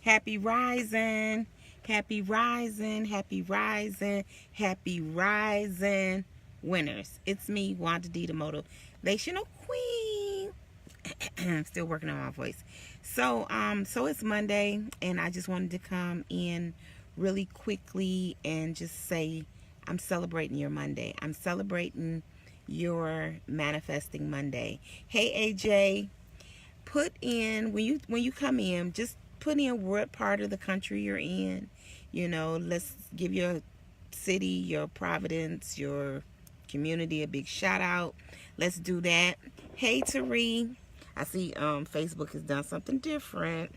Happy rising. Happy rising. Happy rising. Happy rising. Winners. It's me, Wanda D, the Motivational Queen. Still working on my voice. So it's Monday, and I just wanted to come in really quickly and just say I'm celebrating your Monday. I'm celebrating your manifesting Monday. Hey AJ, put in when you come in, just put in what part of the country you're in. Let's give your city, your providence, your community a big shout out. Let's do that. Hey Tari, I see Facebook has done something different.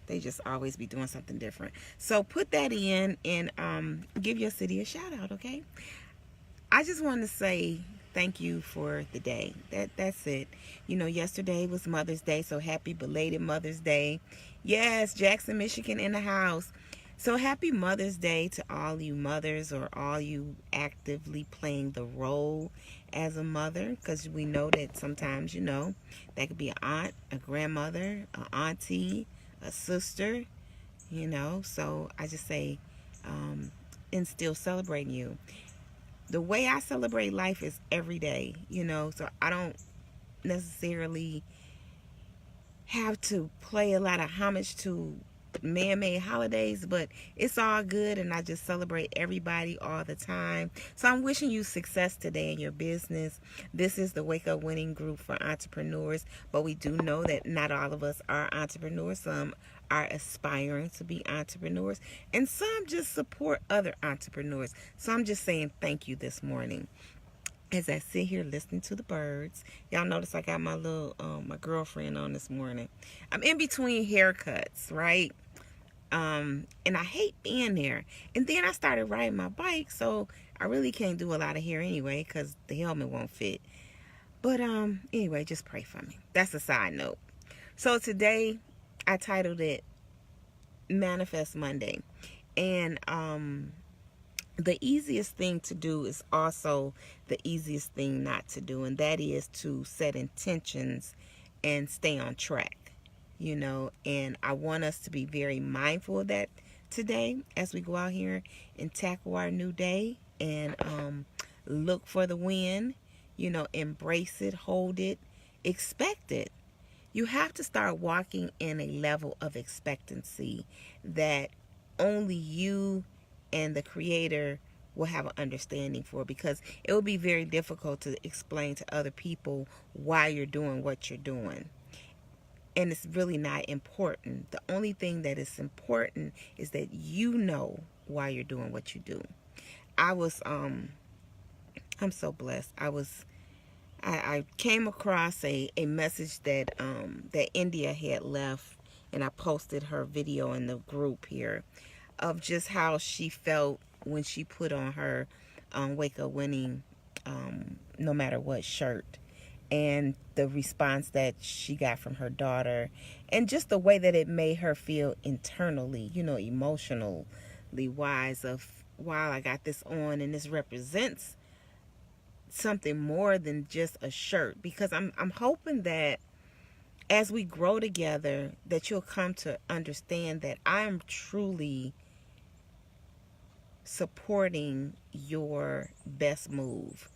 They just always be doing something different. So put that in and give your city a shout out, okay? I just want to say thank you for the day. That's it. Yesterday was Mother's Day, so happy belated Mother's Day. Yes, Jackson, Michigan in the house. So happy Mother's Day to all you mothers, or all you actively playing the role as a mother, because we know that sometimes, that could be an aunt, a grandmother, an auntie, a sister, So I just say, and still celebrating you. The way I celebrate life is every day, so I don't necessarily have to play a lot of homage to man-made holidays, but it's all good, and I just celebrate everybody all the time. So I'm wishing you success today in your business. This is the Wake Up Winning Group for entrepreneurs, but we do know that not all of us are entrepreneurs. Some are aspiring to be entrepreneurs, and some just support other entrepreneurs. So I'm just saying thank you this morning as I sit here listening to the birds. Y'all notice I got my little my girlfriend on this morning. I'm in between haircuts, right? And I hate being there. And then I started riding my bike, so I really can't do a lot of hair anyway because the helmet won't fit. But anyway, just pray for me. That's a side note. So today I titled it Manifest Monday. And the easiest thing to do is also the easiest thing not to do, and that is to set intentions and stay on track. And I want us to be very mindful of that today as we go out here and tackle our new day and look for the win. Embrace it, hold it, expect it. You have to start walking in a level of expectancy that only you and the Creator will have an understanding for, because it will be very difficult to explain to other people why you're doing what you're doing. And it's really not important. The only thing that is important is that you know why you're doing what you do. I'm so blessed. I came across a message that that India had left, and I posted her video in the group here of just how she felt when she put on her Wake Up Winning no matter what shirt, and the response that she got from her daughter, and just the way that it made her feel internally, emotionally wise, of wow, I got this on, and this represents something more than just a shirt. Because I'm hoping that as we grow together, that you'll come to understand that I am truly supporting your best move.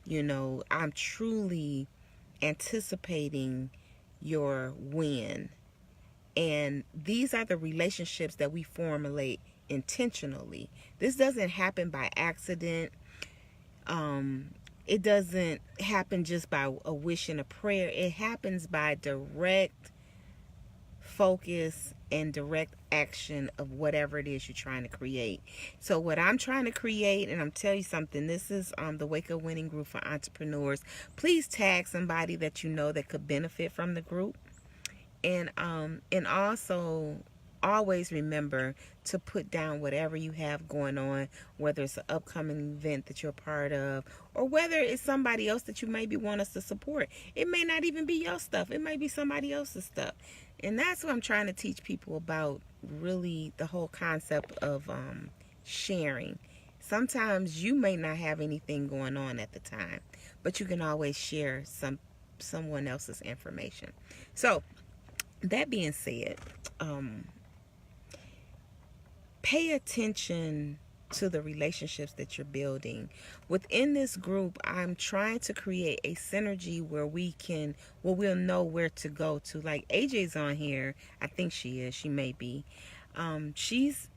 I'm truly anticipating your win. And these are the relationships that we formulate intentionally. This doesn't happen by accident. It doesn't happen just by a wish and a prayer. It happens by direct focus and direct action of whatever it is you're trying to create. So what I'm trying to create, and I'm telling you something, this is the Wake Up Winning Group for entrepreneurs. Please tag somebody that you know that could benefit from the group. And also always remember to put down whatever you have going on, whether it's an upcoming event that you're a part of, or whether it's somebody else that you maybe want us to support. It may not even be your stuff. It might be somebody else's stuff. And that's what I'm trying to teach people about, really, the whole concept of sharing. Sometimes you may not have anything going on at the time, but you can always share someone else's information. So that being said, pay attention to the relationships that you're building. Within this group, I'm trying to create a synergy where we'll know where to go to. Like AJ's on here. I think she is. She may be. She's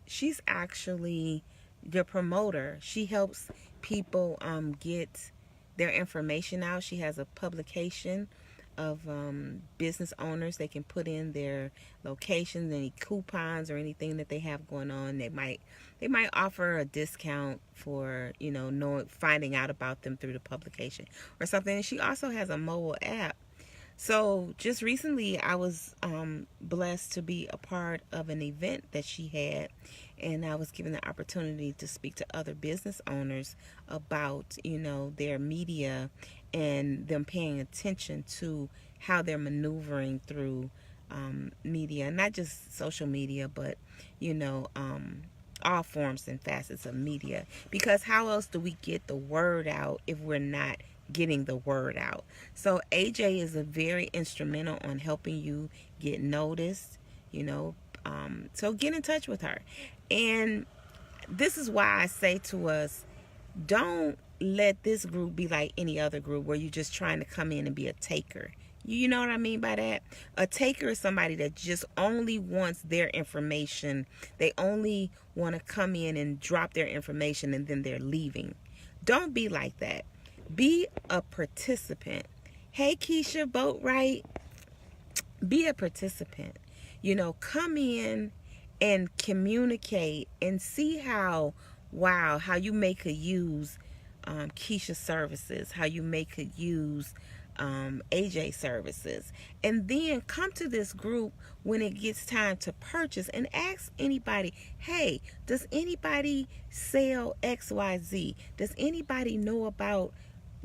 actually the promoter. She helps people get their information out. She has a publication of business owners. They can put in their locations, any coupons or anything that they have going on. They might offer a discount for finding out about them through the publication or something. And she also has a mobile app. So just recently I was blessed to be a part of an event that she had, and I was given the opportunity to speak to other business owners about their media and them paying attention to how they're maneuvering through media, not just social media, but all forms and facets of media. Because how else do we get the word out if we're not getting the word out? So AJ is a very instrumental on helping you get noticed, so get in touch with her. And this is why I say to us, don't let this group be like any other group where you're just trying to come in and be a taker. You know what I mean by that? A taker is somebody that just only wants their information. They only want to come in and drop their information and then they're leaving. Don't be like that. Be a participant. Hey, Keisha Boatwright, be a participant. Come in and communicate and see how you may could use Keisha services, how you may could use AJ services. And then come to this group when it gets time to purchase and ask anybody, hey, does anybody sell XYZ? Does anybody know about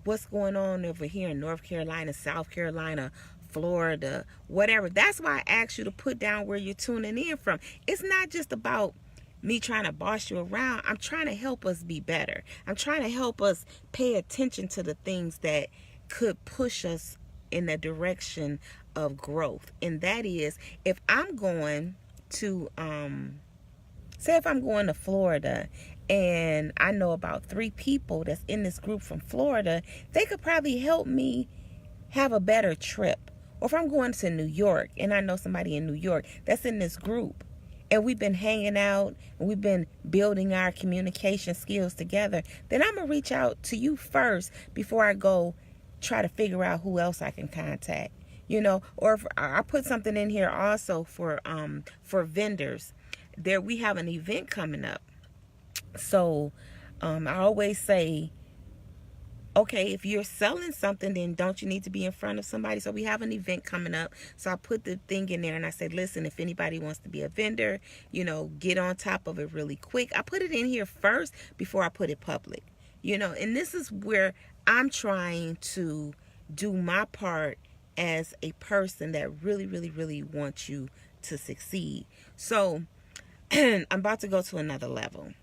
what's going on over here in North Carolina, South Carolina, Florida, whatever? That's why I asked you to put down where you're tuning in from. It's not just about me trying to boss you around. I'm trying to help us be better. I'm trying to help us pay attention to the things that could push us in the direction of growth. And that is, if I'm going to say if I'm going to Florida and I know about 3 people that's in this group from Florida, they could probably help me have a better trip. Or if I'm going to New York and I know somebody in New York that's in this group, and we've been hanging out and we've been building our communication skills together, then I'm going to reach out to you first before I go try to figure out who else I can contact. Or if I put something in here also for vendors. There we have an event coming up. So I always say, okay, if you're selling something, then don't you need to be in front of somebody? So we have an event coming up. So I put the thing in there and I said, listen, if anybody wants to be a vendor, get on top of it really quick. I put it in here first before I put it public. And this is where I'm trying to do my part as a person that really, really, really wants you to succeed. So I'm about to go to another level.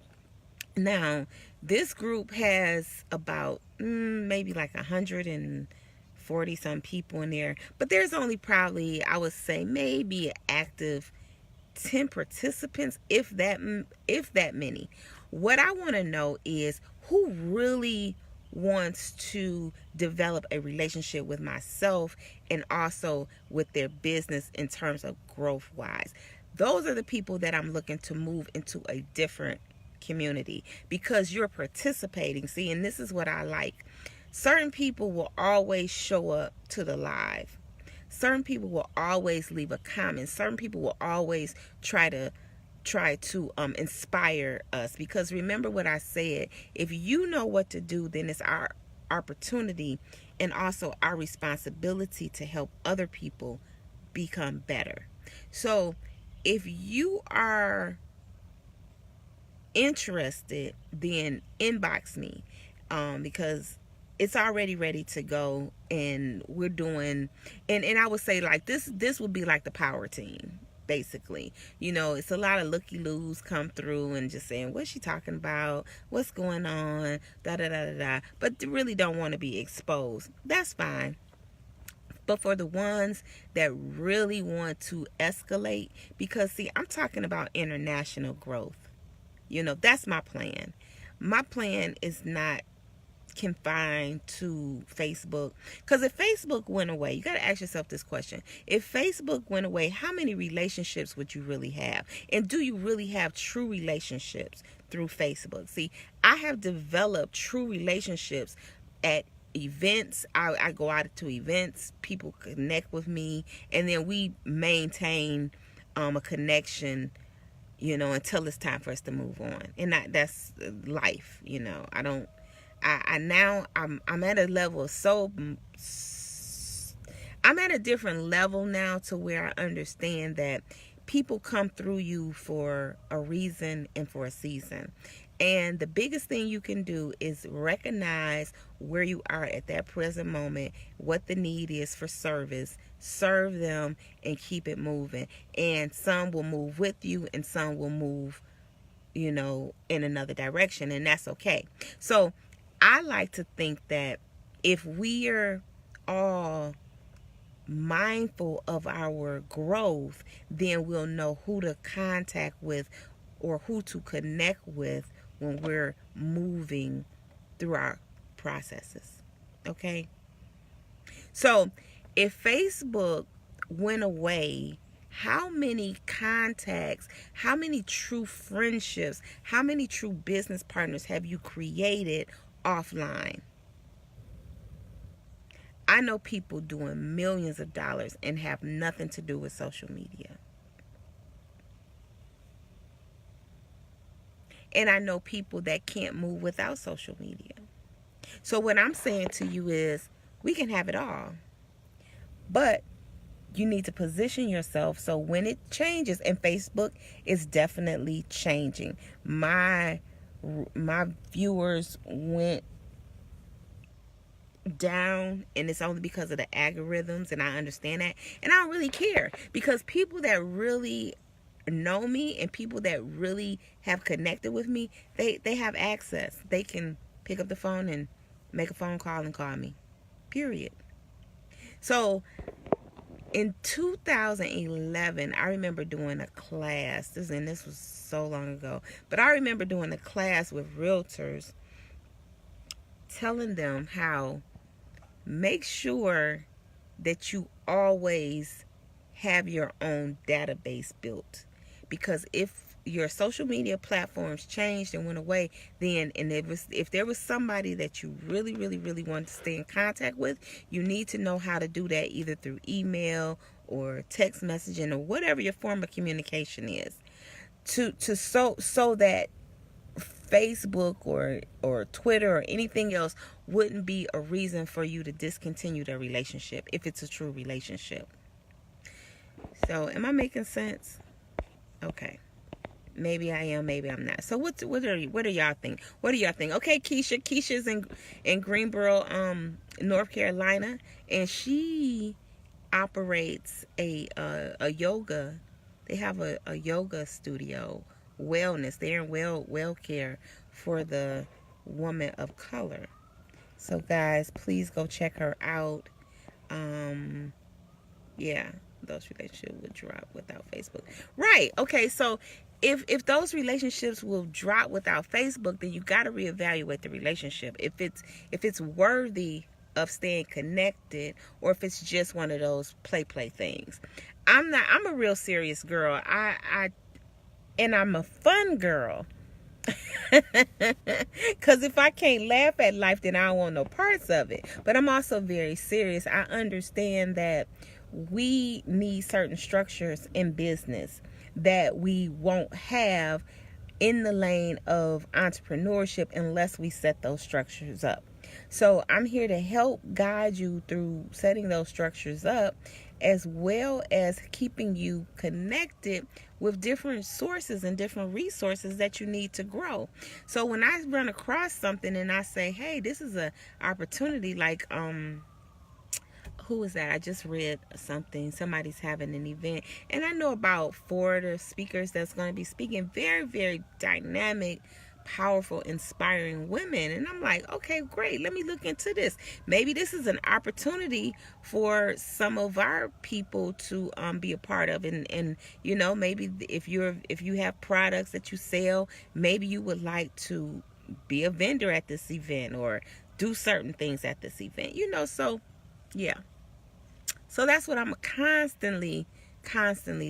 Now, this group has about maybe like 140 some people in there, but there's only probably, I would say, maybe an active 10 participants, if that many. What I want to know is who really wants to develop a relationship with myself and also with their business in terms of growth wise. Those are the people that I'm looking to move into a different community, because you're participating. See, and this is what I like. Certain people will always show up to the live. Certain people will always leave a comment. Certain people will always try to inspire us, because remember what I said, if you know what to do, then it's our opportunity and also our responsibility to help other people become better. So if you are interested, then inbox me, because it's already ready to go, and we're doing, and I would say like this would be like the power team. Basically, it's a lot of looky-loos come through and just saying, what's she talking about? What's going on? Da-da-da-da-da. But they really don't want to be exposed. That's fine. But for the ones that really want to escalate, because see, I'm talking about international growth. That's my plan. My plan is not confined to Facebook, because if Facebook went away, you got to ask yourself this question: if Facebook went away, how many relationships would you really have, and do you really have true relationships through Facebook? See, I have developed true relationships at events. I go out to events, people connect with me, and then we maintain a connection, until it's time for us to move on. And that's life. I'm at a level I'm at a different level now, to where I understand that people come through you for a reason and for a season. And the biggest thing you can do is recognize where you are at that present moment, what the need is for service, serve them, and keep it moving. And some will move with you, and some will move, in another direction, and that's okay. So I like to think that if we are all mindful of our growth, then we'll know who to contact with or who to connect with when we're moving through our processes. Okay? So if Facebook went away, how many contacts, how many true friendships, how many true business partners have you created offline? I know people doing millions of dollars and have nothing to do with social media. And I know people that can't move without social media. So what I'm saying to you is, we can have it all. But you need to position yourself so when it changes, and Facebook is definitely changing. My viewers went down, and it's only because of the algorithms, and I understand that, and I don't really care, because people that really know me and people that really have connected with me, they have access. They can pick up the phone and make a phone call and call me, period. So in 2011, I remember doing a class. This was so long ago, but I remember doing a class with realtors, telling them how make sure that you always have your own database built, because if your social media platforms changed and went away, then, and if there was somebody that you really, really, really want to stay in contact with, you need to know how to do that, either through email or text messaging or whatever your form of communication is, so that Facebook or Twitter or anything else wouldn't be a reason for you to discontinue the relationship, if it's a true relationship. So, am I making sense? Okay. Maybe I am, maybe I'm not. So what do y'all think? What do y'all think? Okay, Keisha's in Greensboro, North Carolina, and she operates a yoga. They have a yoga studio, wellness. They're in well care for the woman of color. So guys, please go check her out. Yeah, those relationships would drop without Facebook. Right. Okay, so if those relationships will drop without Facebook, then you got to reevaluate the relationship. If it's worthy of staying connected, or if it's just one of those play things. I'm a real serious girl. And I'm a fun girl. Because if I can't laugh at life, then I don't want no parts of it. But I'm also very serious. I understand that we need certain structures in business that we won't have in the lane of entrepreneurship unless we set those structures up. So I'm here to help guide you through setting those structures up, as well as keeping you connected with different sources and different resources that you need to grow. So when I run across something and I say, hey, this is an opportunity, like who is that? I just read something. Somebody's having an event, and I know about 4 speakers that's going to be speaking. Very, very dynamic, powerful, inspiring women. And I'm like, okay, great. Let me look into this. Maybe this is an opportunity for some of our people to be a part of. And you know, maybe if you have products that you sell, maybe you would like to be a vendor at this event or do certain things at this event. You know, so yeah. So that's what I'm constantly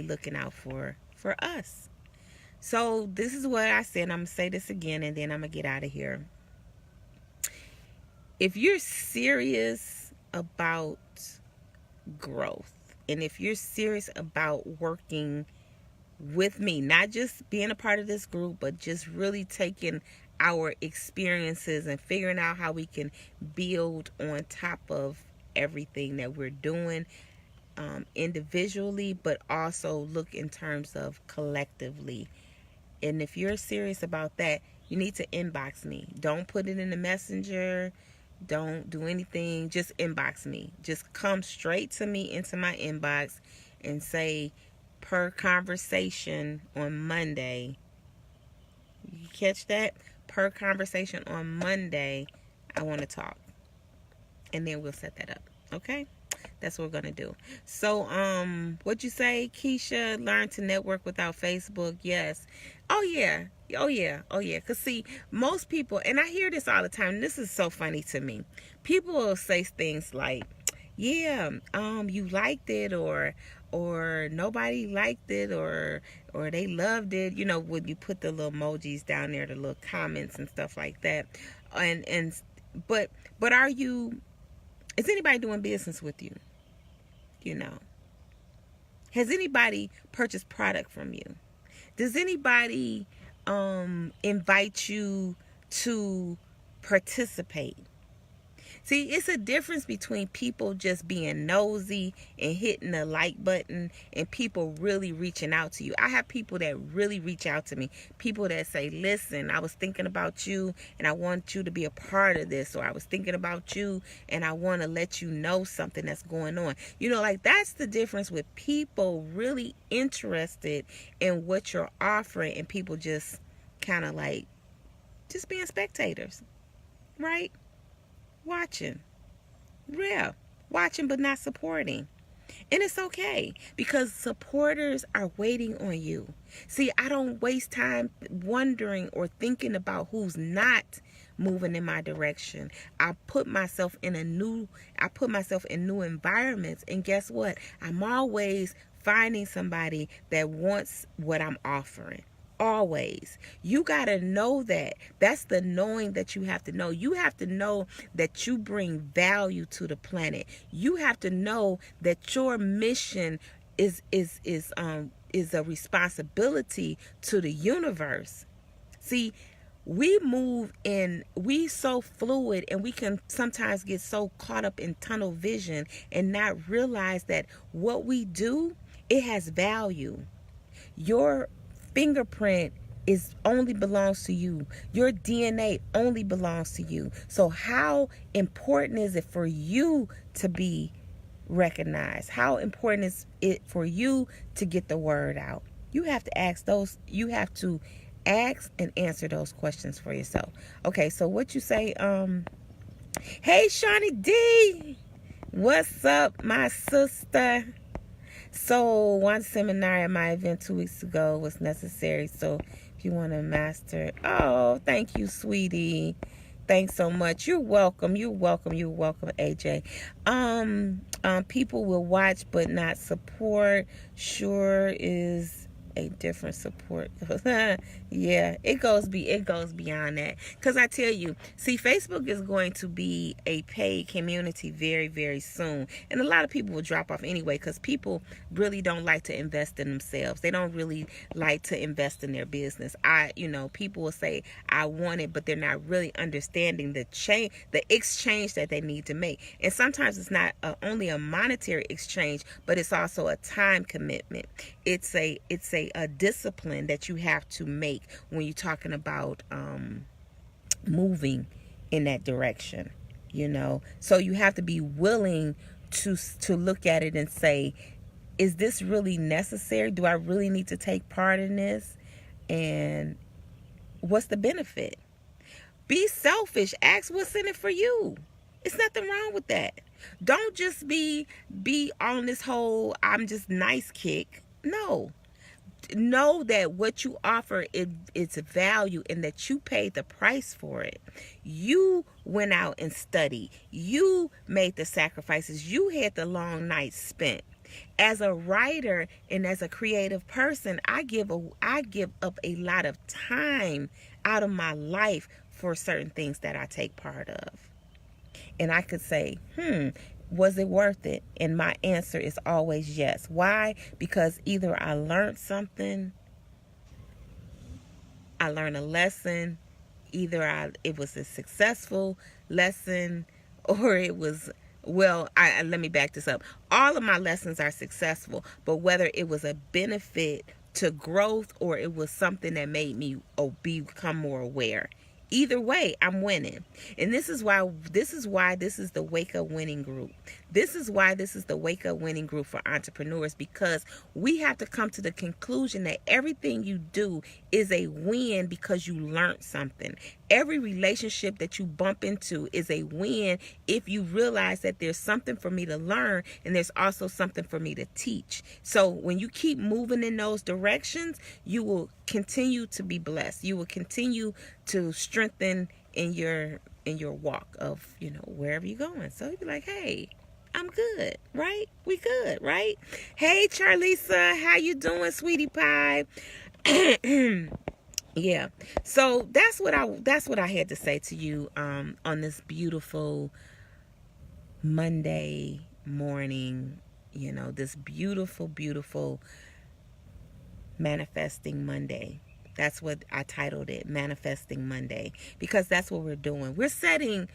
looking out for us. So this is what I said. I'm going to say this again and then I'm going to get out of here. If you're serious about growth and if you're serious about working with me, not just being a part of this group, but just really taking our experiences and figuring out how we can build on top of everything that we're doing individually, but also look in terms of collectively. And if you're serious about that, you need to inbox me. Don't put it in the messenger. Don't do anything. Just inbox me. Just come straight to me into my inbox and say, per conversation on Monday. You catch that? Per conversation on Monday, I want to talk. And then we'll set that up. Okay? That's what we're going to do. So, what'd you say, Keisha? Learn to network without Facebook? Yes. Oh, yeah. Oh, yeah. Oh, yeah. Because, see, most people, and I hear this all the time, and this is so funny to me. People will say things like, yeah, you liked it, or nobody liked it, or they loved it. You know, when you put the little emojis down there, the little comments and stuff like that. But is anybody doing business with you? You know, has anybody purchased product from you? Does anybody invite you to participate? See, it's a difference between people just being nosy and hitting the like button and people really reaching out to you. I have people that really reach out to me. People that say, listen, I was thinking about you and I want you to be a part of this. Or I was thinking about you and I want to let you know something that's going on. You know, like that's the difference with people really interested in what you're offering and people just kind of like just being spectators, right? Watching. Yeah. Watching but not supporting. And it's okay because supporters are waiting on you. See, I don't waste time wondering or thinking about who's not moving in my direction. I put myself in new environments, and guess what? I'm always finding somebody that wants what I'm offering. Always. You got to know that. That's the knowing that you have to know. You have to know that you bring value to the planet. You have to know that your mission is a responsibility to the universe. See, we so fluid, and we can sometimes get so caught up in tunnel vision and not realize that what we do, it has value. Your fingerprint only belongs to you. Your DNA only belongs to you. So how important is it for you to be recognized? How important is it for you to get the word out? You have to ask and answer those questions for yourself. Okay, so what you say, hey Shawnee D, what's up, my sister? So one seminar at my event 2 weeks ago was necessary. So if you want to master, oh, thank you, sweetie. Thanks so much. You're welcome. You're welcome. You're welcome, AJ. People will watch but not support. Sure is a different support. Yeah, it goes beyond that. Because I tell you, see, Facebook is going to be a paid community very, very soon. And a lot of people will drop off anyway because people really don't like to invest in themselves. They don't really like to invest in their business. People will say, I want it, but they're not really understanding the exchange that they need to make. And sometimes it's not only a monetary exchange, but it's also a time commitment. It's a discipline that you have to make when you're talking about moving in that direction, so you have to be willing to look at it and say, is this really necessary? Do I really need to take part in this? And What's the benefit? Be selfish. Ask what's in it for you. It's nothing wrong with that. Don't just be on this whole I'm just nice kick. No. Know that what you offer, it's a value, and that you paid the price for it. You went out and studied. You made the sacrifices. You had the long nights spent. As a writer and as a creative person, I give up a lot of time out of my life for certain things that I take part of. And I could say, was it worth it? And my answer is always yes. Why? Because either I learned something, I learned a lesson, it was a successful lesson, or it was, let me back this up. All of my lessons are successful, but whether it was a benefit to growth or it was something that made me become more aware. Either way, I'm winning. And this is why this is the Wake Up Winning Group. This is why this is the Wake Up Winning Group for entrepreneurs, because we have to come to the conclusion that everything you do is a win because you learned something. Every relationship that you bump into is a win if you realize that there's something for me to learn and there's also something for me to teach. So when you keep moving in those directions, you will continue to be blessed. You will continue to strengthen in your walk of, wherever you're going. So you'd be like, hey, I'm good, right? We good, right? Hey, Charlisa, how you doing, sweetie pie? Yeah. So that's what I had to say to you on this beautiful Monday morning, this beautiful Manifesting Monday. That's what I titled it, Manifesting Monday, because that's what we're doing. We're setting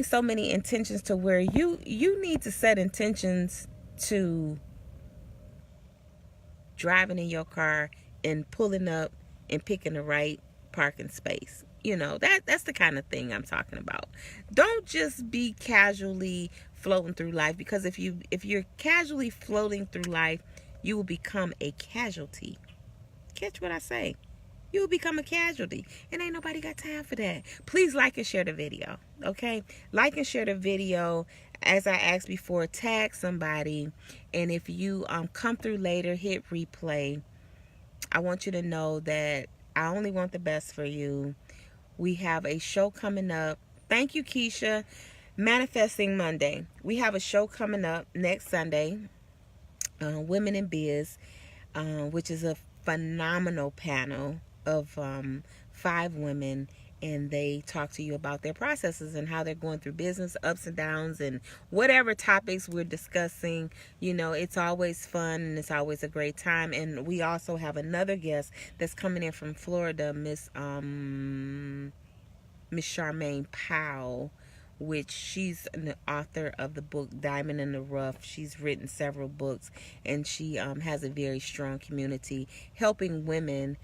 so many intentions to where you need to set intentions to driving in your car and pulling up and picking the right parking space. That's the kind of thing I'm talking about. Don't just be casually floating through life, because if you're casually floating through life, you will become a casualty. Catch what I say. You will become a casualty, and ain't nobody got time for that. Please like and share the video, okay? Like and share the video. As I asked before, tag somebody, and if you come through later, hit replay. I want you to know that I only want the best for you. We have a show coming up. Thank you, Keisha. Manifesting Monday. We have a show coming up next Sunday, Women in Biz, which is a phenomenal panel of 5 women, and they talk to you about their processes and how they're going through business ups and downs and whatever topics we're discussing. It's always fun and it's always a great time. And we also have another guest that's coming in from Florida, Miss Charmaine Powell, which she's an author of the book Diamond in the Rough. She's written several books, and she has a very strong community helping women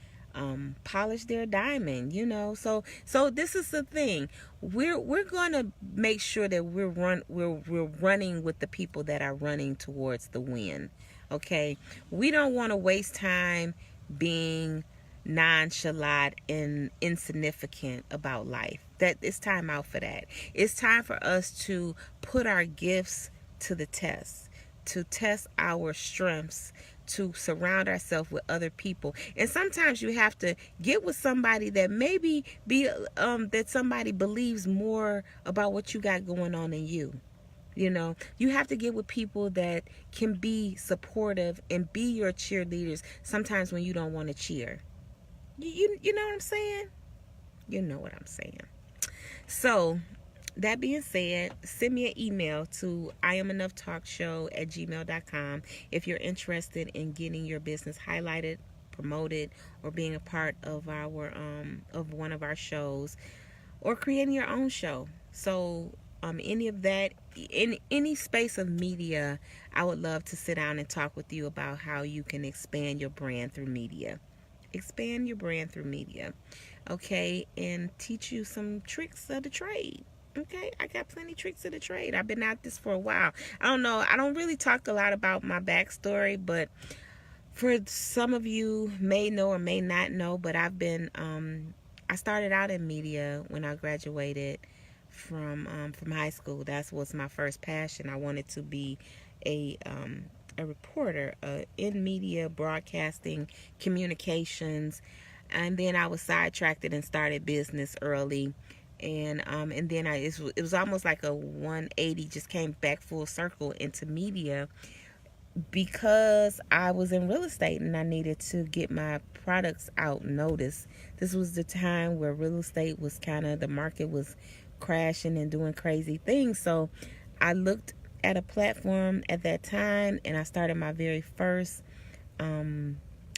polish their diamond. So this is the thing. We're going to make sure that we're running with the people that are running towards the win. Okay, we don't want to waste time being nonchalant and insignificant about life. That it's time out for that. It's time for us to put our gifts to the test, to test our strengths, to surround ourselves with other people. And sometimes you have to get with somebody that maybe that somebody believes more about what you got going on than you. You have to get with people that can be supportive and be your cheerleaders sometimes when you don't want to cheer. You know what I'm saying? You know what I'm saying. So, that being said, send me an email to IamEnoughTalkShow@gmail.com if you're interested in getting your business highlighted, promoted, or being a part of our of one of our shows, or creating your own show. So, any of that, in any space of media, I would love to sit down and talk with you about how you can expand your brand through media. Expand your brand through media, okay, and teach you some tricks of the trade. Okay, I got plenty tricks of the trade. I've been at this for a while. I don't know. I don't really talk a lot about my backstory, but For some of you may know or may not know, but I've been I started out in media when I graduated from high school. That was my first passion. I wanted to be a reporter in media, broadcasting, communications, and then I was sidetracked and started business early. And then it was almost like a 180, just came back full circle into media because I was in real estate and I needed to get my products out noticed. This was the time where real estate was the market was crashing and doing crazy things. So I looked at a platform at that time and I started my very first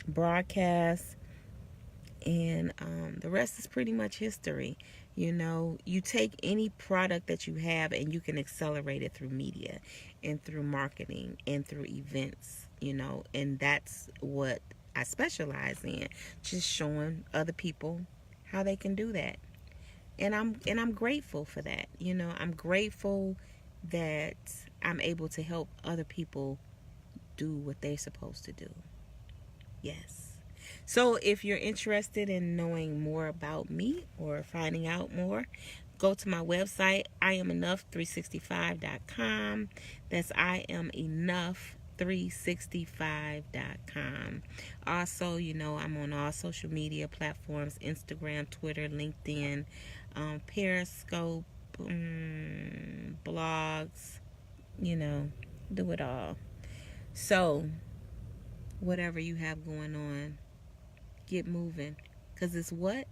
broadcast, and the rest is pretty much history. You know, you take any product that you have and you can accelerate it through media and through marketing and through events, you know, and that's what I specialize in, just showing other people how they can do that. And I'm grateful for that. You know, I'm grateful that I'm able to help other people do what they're supposed to do. Yes. So if you're interested in knowing more about me or finding out more, go to my website, IamEnough365.com. That's IamEnough365.com. Also, you know, I'm on all social media platforms: Instagram, Twitter, LinkedIn, Periscope, blogs, you know, do it all. So whatever you have going on, get moving, because it's what?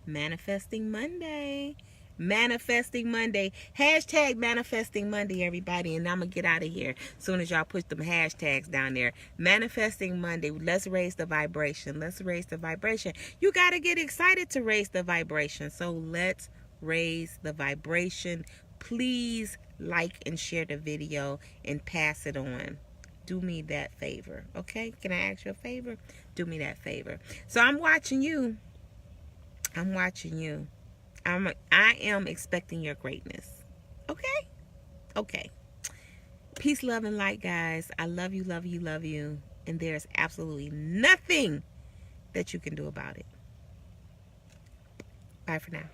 Manifesting Monday. Manifesting Monday. Hashtag Manifesting Monday, everybody. And I'm going to get out of here as soon as y'all put them hashtags down there. Manifesting Monday. Let's raise the vibration. Let's raise the vibration. You got to get excited to raise the vibration. So let's raise the vibration. Please like and share the video and pass it on. Do me that favor, okay? Can I ask you a favor? Do me that favor. So I'm watching you. I'm watching you. I am expecting your greatness. Okay? Okay. Peace, love, and light, guys. I love you, love you, love you. And there's absolutely nothing that you can do about it. Bye for now.